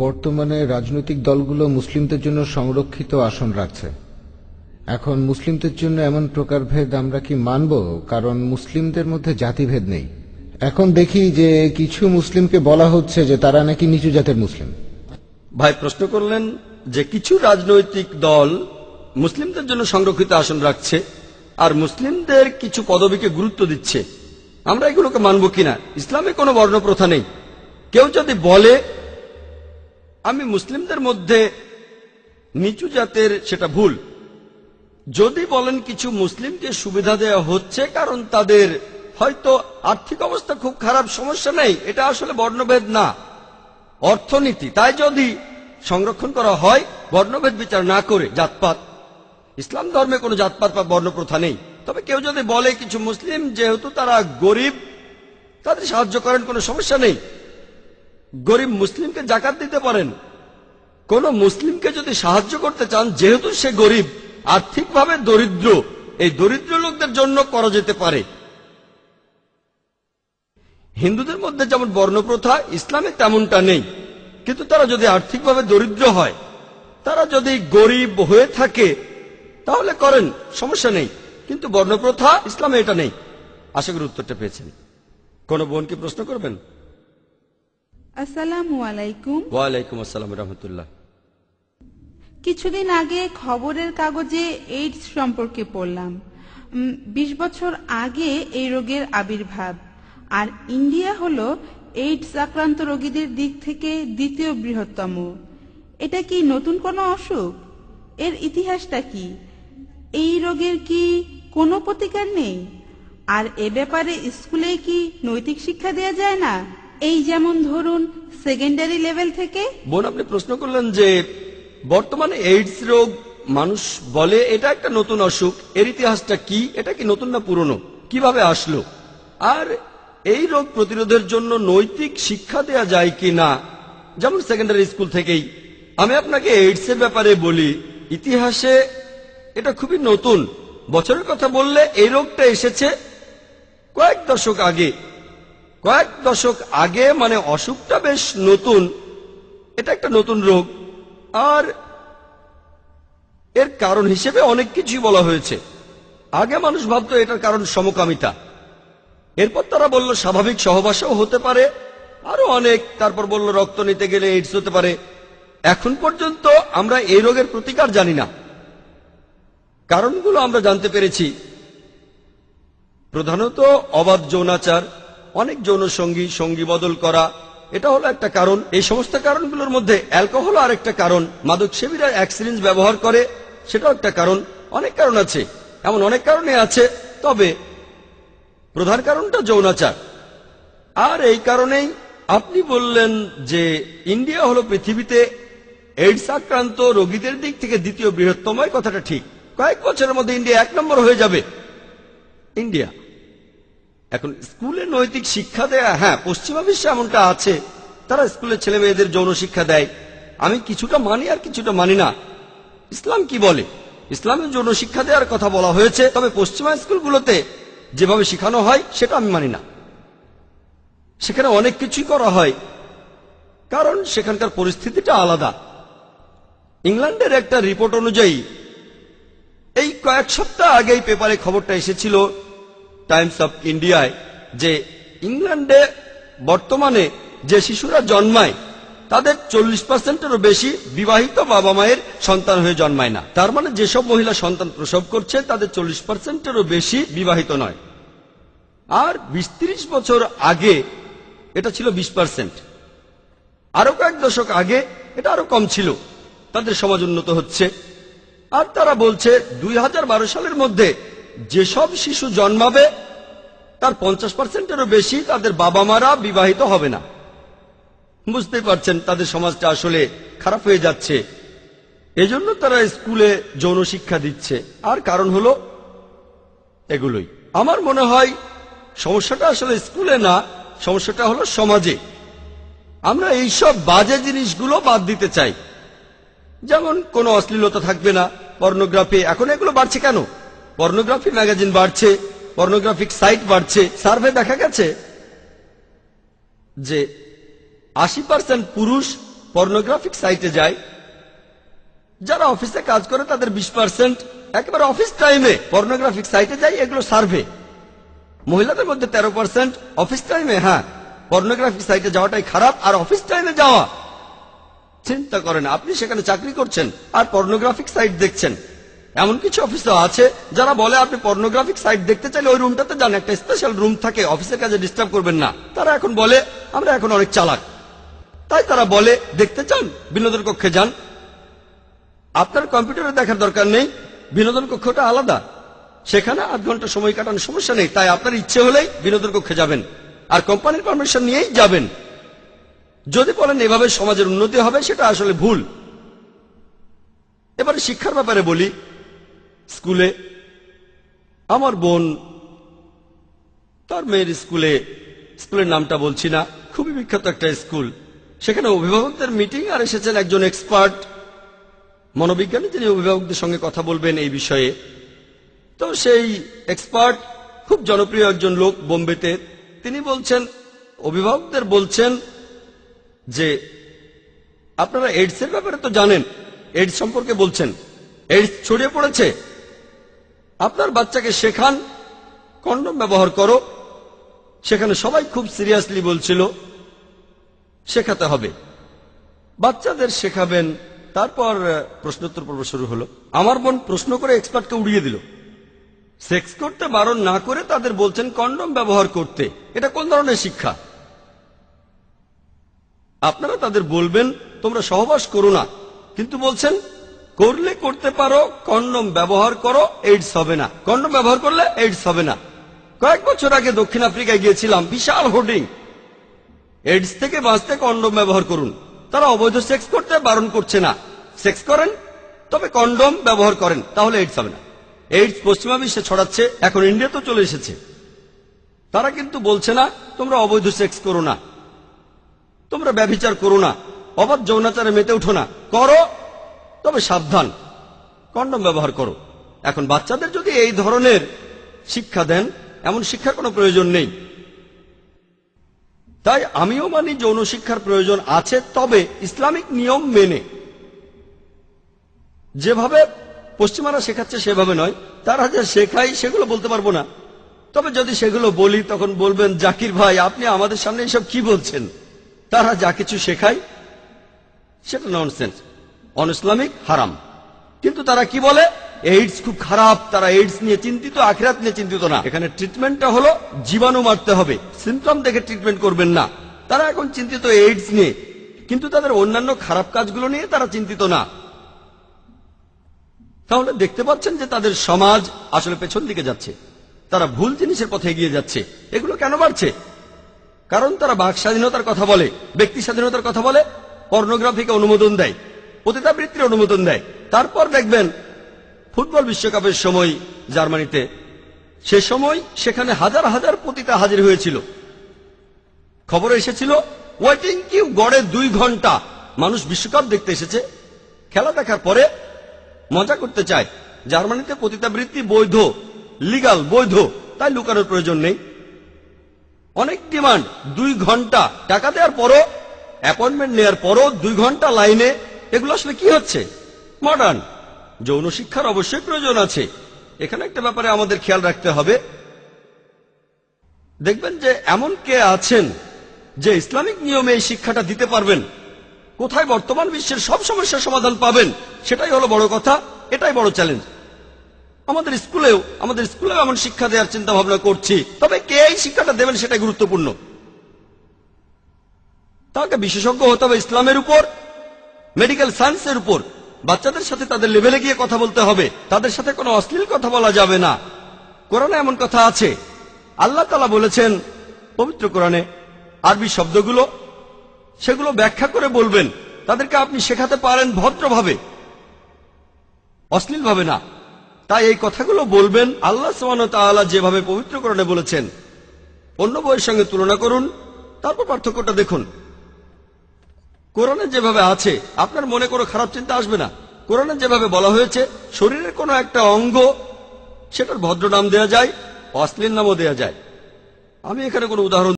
বর্তমানে রাজনৈতিক দলগুলো মুসলিমদের জন্য সংরক্ষিত আসন রাখছে। এখন মুসলিমদের জন্য এমন প্রকারভেদ আমরা কি মানব? কারণ মুসলিমদের মধ্যে জাতিভেদ নেই। এখন দেখি যে কিছু মুসলিমকে বলা হচ্ছে যে তারা নাকি নিচু জাতের মুসলিম। ভাই প্রশ্ন করলেন যে কিছু রাজনৈতিক দল মুসলিমদের জন্য সংরক্ষিত আসন রাখছে আর মুসলিমদের কিছু পদবীকে গুরুত্ব দিচ্ছে, আমরা এগুলোকে মানব কিনা। ইসলামে কোনো বর্ণপ্রথা নেই। কেউ যদি বলে আমি মুসলিমদের মধ্যে নিচু জাতের, সেটা ভুল। যদি বলেন কিছু মুসলিমকে সুবিধা দেওয়া হচ্ছে কারণ তাদের হয়তো আর্থিক অবস্থা খুব খারাপ, সমস্যা নেই, এটা আসলে বর্ণভেদ না, অর্থনীতি। তাই যদি সংরক্ষণ করা হয় বর্ণভেদ বিচার না করে, জাতপাত, ইসলাম ধর্মে কোনো জাতপাত বা বর্ণপ্রথা নেই। তবে কেউ যদি বলে কিছু মুসলিম যেহেতু তারা গরিব তাদের সাহায্য করেন, কোনো সমস্যা নেই, গরিব মুসলিমকে জাকাত দিতে পারেন। কোন মুসলিমকে যদি সাহায্য করতে চান যেহেতু সে গরিব, আর্থিকভাবে দরিদ্র, এই দরিদ্র লোকদের জন্য করা যেতে পারে। হিন্দুদের মধ্যে যেমন বর্ণপ্রথা, ইসলামে তেমনটা নেই। কিন্তু তারা যদি আর্থিকভাবে দরিদ্র হয়, তারা যদি গরিব হয়ে থাকে তাহলে করেন, সমস্যা নেই। কিন্তু বর্ণপ্রথা ইসলামে এটা নেই। আশা করি উত্তরটা পেয়েছেন। কোন বোন কি প্রশ্ন করবেন? আসসালামু আলাইকুম। ওয়ালাইকুম আসসালাম রহমতুল্লাহ। কিছুদিন আগে খবরের কাগজে এইডস সম্পর্কে পড়লাম। 20 বছর আগে এই রোগের আবির্ভাব, আর ইন্ডিয়া হলো এইডস আক্রান্ত রোগীদের দিক থেকে দ্বিতীয় বৃহত্তম। এটা কি নতুন কোনো অসুখ? এর ইতিহাসটা কি? এই রোগের কি কোনো প্রতিকার নেই? আর এ ব্যাপারে স্কুলে কি নৈতিক শিক্ষা দেয়া যায় না? এই যেমন ধরুন সেকেন্ডারি লেভেল থেকে। বোন, আপনি প্রশ্ন করলেন যে বর্তমানে এইডস রোগ, মানুষ বলে এটা একটা নতুন অসুখ, এর ইতিহাসটা কি? এটা কি নতুন না পুরনো? কিভাবে আসলো? আর এই রোগ প্রতিরোধের জন্য নৈতিক শিক্ষা দেয়া যায় কি না, যেমন সেকেন্ডারি স্কুল থেকেই। আমি আপনাকে এইডস এর ব্যাপারে বলি, ইতিহাসে এটা খুবই নতুন। বছরের কথা বললে এই রোগটা এসেছে কয়েক দশক আগে। কয়েক দশক আগে মানে অসুখটা বেশ নতুন, এটা একটা নতুন রোগ। আর এর কারণ হিসেবে অনেক কিছুই বলা হয়েছে। আগে মানুষ ভাবতো এটার কারণ সমকামিতা, এরপর তারা বলল স্বাভাবিক সহবাসও হতে পারে, আরো অনেক, তারপর বলল রক্ত নিতে গেলে এইডস হতে পারে। এখন পর্যন্ত আমরা এই রোগের প্রতিকার জানি না। কারণগুলো আমরা জানতে পেরেছি, প্রধানত অবাধ যৌনাচার, অনেক যৌন সঙ্গী বদল করা, এটা হলো একটা কারণ। এই সমস্ত কারণগুলোর মধ্যে অ্যালকোহল আরেকটা কারণ, মাদক সেবীরা এক সিরিঞ্জ ব্যবহার করে, সেটাও একটা কারণ। অনেক কারণ আছে, এমন অনেক কারণে আছে, তবে প্রধান কারণটা যৌনাচার। আর এই কারণেই আপনি বললেন যে ইন্ডিয়া হলো পৃথিবীতে এইডস আক্রান্ত রোগীদের দিক থেকে দ্বিতীয় বৃহত্তম। কথাটা ঠিক, কয়েক বছরের মধ্যে ইন্ডিয়া 1 নম্বর হয়ে যাবে। ইন্ডিয়া এখন স্কুলে নৈতিক শিক্ষা দেয়া, হ্যাঁ, পশ্চিমা বিশ্বে এমনটা আছে, তারা স্কুলে ছেলে মেয়েদের যৌন শিক্ষা দেয়। আমি কিছুটা মানি আর কিছুটা মানি না। ইসলাম কি বলে? ইসলামের যৌন শিক্ষা দেওয়ার কথা বলা হয়েছে, তবে পশ্চিমা স্কুলগুলোতে যেভাবে শেখানো হয় সেটা আমি মানি না। সেখানে অনেক কিছুই করা হয়, কারণ সেখানকার পরিস্থিতিটা আলাদা। ইংল্যান্ডের একটা রিপোর্ট অনুযায়ী, এই কয়েক সপ্তাহ আগেই পেপারে খবরটা এসেছিল টাইমস অফ ইন্ডিয়ায়, যে ইংল্যান্ডে বর্তমানে যে শিশুরা জন্মায় তাদের 40%-এরও বেশি বিবাহিত বাবা মায়ের সন্তান হয়ে জন্মায় না। তার মানে যেসব মহিলা সন্তান প্রসব করছে তাদের 40%-এরও বেশি বিবাহিত নয়। আর 20-30 বছর আগে এটা ছিল 20%। আরো কয়েক দশক আগে এটা আরো কম ছিল। তাদের সমাজ উন্নত হচ্ছে, আর তারা বলছে 2012 সালের মধ্যে যেসব শিশু জন্মাবে তার 50%-এরও বেশি তাদের বাবা মারা বিবাহিত হবে না। বুঝতেই পারছেন তাদের সমাজটা আসলে খারাপ হয়ে যাচ্ছে। এজন্য তারা স্কুলে যৌন শিক্ষা দিচ্ছে। আর কারণ হলো এগুলোই। আমার মনে হয় সমস্যাটা আসলে স্কুলে না, সমস্যাটা হলো সমাজে। আমরা এইসব বাজে জিনিসগুলো বাদ দিতে চাই, যেমন কোনো অশ্লীলতা থাকবে না, পর্নোগ্রাফি। এখন এগুলো বাড়ছে কেন? পর্নোগ্রাফি ম্যাগাজিন বাড়ছে, পর্নোগ্রাফিক সাইট বাড়ছে। সার্ভে দেখা গেছে যে 80% পুরুষ পর্নোগ্রাফিক সাইটে যায়। যারা অফিসে কাজ করে তাদের 20% একেবারে অফিস টাইমে পর্নোগ্রাফিক সাইটে যায়। এগুলো সার্ভে। মহিলাদের মধ্যে 13% অফিস টাইমে, হ্যাঁ, পর্নোগ্রাফিক সাইটে যাওয়াটাই খারাপ। আর অফিস টাইমে যাওয়া, চিন্তা করেন আপনি সেখানে চাকরি করছেন আর পর্নোগ্রাফিক সাইট দেখছেন। এমন কিছু অফিসও আছে যারা বলে আপনি পর্নোগ্রাফিক সাইট দেখতে চাইলে ওই রুমটাতে যান, একটা স্পেশাল রুম থাকে, অফিসের কাজে ডিস্টার্ব করবেন না। তারা এখন বলে আমরা এখন অনেক চালাক, তাই তারা বলে দেখতে চান বিনোদন কক্ষে যান। আপনার কম্পিউটারে দেখার দরকার নেই, বিনোদন কক্ষটা আলাদা, সেখানে 8 ঘন্টা সময় কাটানোর সমস্যা নেই। তাই আপনার ইচ্ছে হলেই বিনোদন কক্ষে যাবেন আর কোম্পানির পারমিশন নিয়েই যাবেন। যদি বলেন এভাবে সমাজের উন্নতি হবে, সেটা আসলে ভুল। এবারে শিক্ষার ব্যাপারে বলি। স্কুলে আমার বোন তার মেয়ের স্কুলের নামটা বলছি না, খুবই বিখ্যাত একটা স্কুল, সেখানে অভিভাবকদের মিটিং আর এসেছেন একজন এক্সপার্ট মনোবিজ্ঞানী, যিনি অভিভাবকদের সঙ্গে কথা বলবেন এই বিষয়ে। তো সেই এক্সপার্ট খুব জনপ্রিয় একজন লোক বোম্বেতে। তিনি বলছেন, অভিভাবকদের বলছেন যে আপনারা এইডসের ব্যাপারে তো জানেন, এইডস সম্পর্কে বলছেন, এইডস ছড়িয়ে পড়েছে, আপনার বাচ্চাকে শেখান কন্ডম ব্যবহার করো। সেখানে সবাই খুব সিরিয়াসলি বলছিল শেখাতে হবে, বাচ্চাদের শেখাবেন। তারপর প্রশ্নোত্তর পর্ব শুরু হলো। আমার বোন প্রশ্ন করে এক্সপার্টকে উড়িয়ে দিল। সেক্স করতে বারণ না করে তাদের বলছেন কন্ডম ব্যবহার করতে। এটা কোন ধরনের শিক্ষা? আপনারা তাদের বলবেন তোমরা সহবাস করো না, কিন্তু বলছেন করলে করতে পারো, কন্ডম ব্যবহার করো, এইডস হবে না। কন্ডম ব্যবহার করলে এইডস হবে না। কয়েক বছর আগে দক্ষিণ আফ্রিকায় গিয়েছিলাম, বিশাল হোর্ডিং, এইডস থেকে বাঁচতে কন্ডম ব্যবহার করুন। তারা অবৈধ সেক্স করতে বারণ করছে না, সেক্স করেন তবে কন্ডম ব্যবহার করেন, তাহলে এইডস হবে না। এইডস পশ্চিমা বিশ্বে ছড়াচ্ছে, এখন ইন্ডিয়া তো চলে এসেছে। তারা কিন্তু বলছে না তোমরা অবৈধ সেক্স করো না, তোমরা ব্যভিচার করো না, অবাধ যৌনাচারে মেতে উঠো না, করো তবে সাবধান, কন্ডম ব্যবহার করো। এখন বাচ্চাদের যদি এই ধরনের শিক্ষা দেন, এমন শিক্ষার কোনো প্রয়োজন নেই। তাই আমিও মানি যৌন শিক্ষার প্রয়োজন আছে, তবে ইসলামিক নিয়ম মেনে। যেভাবে পশ্চিমারা শেখাচ্ছে সেভাবে নয়। তারা যা শেখাই সেগুলো বলতে পারবো না, তবে যদি সেগুলো বলি তখন বলবেন জাকির ভাই আপনি আমাদের সামনে এসব কি বলছেন। তারা যা কিছু শেখায় সেটা ননসেন্স, অন ইসলামিক, হারাম। কিন্তু তারা কি বলে এইডস খুব খারাপ, তারা এইডস নিয়ে চিন্তিত, আখিরাত নিয়ে চিন্তিত না। এখানে ট্রিটমেন্টটা হলো জীবাণু মারতে হবে, সিমটম দেখে ট্রিটমেন্ট করবেন না। তারা এখন চিন্তিত এইডস নিয়ে, কিন্তু তাদের অন্যান্য খারাপ কাজগুলো নিয়ে তারা চিন্তিত না। তাহলে দেখতে পাচ্ছেন যে তাদের সমাজ আসলে পেছন দিকে যাচ্ছে, তারা ভুল জিনিসের পথে এগিয়ে যাচ্ছে। এগুলো কেন বাড়ছে? কারণ তারা বাক স্বাধীনতার কথা বলে, ব্যক্তি স্বাধীনতার কথা বলে, পর্নোগ্রাফিকে অনুমোদন দেয়, পতিতাবৃত্তির অনুমোদন দেয়। তারপর দেখবেন ফুটবল বিশ্বকাপের সময় জার্মানিতে, সে সময় সেখানে হাজার হাজার পতিতা হাজির হয়েছিল। খবরে এসেছিল ওয়েটিং কিউ গড়ে 2 ঘন্টা। মানুষ বিশ্বকাপ দেখতে এসেছে, খেলা দেখার পরে মজা করতে চায়। জার্মানিতে পতিতাবৃত্তি বৈধ, লিগাল, বৈধ, তাই লুকানোর প্রয়োজন নেই। অনেক ডিমান্ড, 2 ঘন্টা টাকা দেওয়ার পরও, অ্যাপয়েন্টমেন্ট নেওয়ার পরও 2 ঘন্টা লাইনে। এগুলো আসলে কি হচ্ছে? মডার্ন। যৌন শিক্ষার অবশ্যই প্রয়োজন আছে। এখানে একটা ব্যাপারে আমাদের খেয়াল রাখতে হবে। দেখবেন যে এমন কে আছেন যে ইসলামিক নিয়মে এই শিক্ষাটা দিতে পারবেন। কোথায় বর্তমান বিশ্বের সব সমস্যার সমাধান পাবেন, সেটাই হলো বড় কথা, এটাই বড় চ্যালেঞ্জ। আমাদের স্কুলেও এমন শিক্ষা দেওয়ার চিন্তা ভাবনা করছি, তবে কে এই শিক্ষাটা দেবেন সেটাই গুরুত্বপূর্ণ। তাকে বিশেষজ্ঞ হতে হবে ইসলামের উপর, মেডিকেল সায়েন্সের উপর। বাচ্চাদের সাথে তাদের লেভেলে গিয়ে কথা বলতে হবে, তাদের সাথে কোনো অশ্লীল কথা বলা যাবে না। কোরআনে এমন কথা আছে, আল্লাহ তাআলা বলেছেন পবিত্র কোরআনে, আরবি শব্দগুলো সেগুলো ব্যাখ্যা করে বলবেন। তাদেরকে আপনি শেখাতে পারেন ভদ্রভাবে, অশ্লীলভাবে না। তাই এই কথাগুলো বলবেন আল্লাহ সুবহানাহু ওয়া তাআলা যেভাবে পবিত্র কোরআনে বলেছেন। অন্য বইয়ের সঙ্গে তুলনা করুন, তারপর পার্থক্যটা দেখুন। কোরআনে যেভাবে আছে আপনার মনে কোনো খারাপ চিন্তা আসবে না। কোরআনে যেভাবে বলা হয়েছে শরীরের কোনো একটা অঙ্গ, সেটার ভদ্র নাম দেয়া যায়, অশ্লীল নামও দেয়া যায়। আমি এখানে কোনো উদাহরণ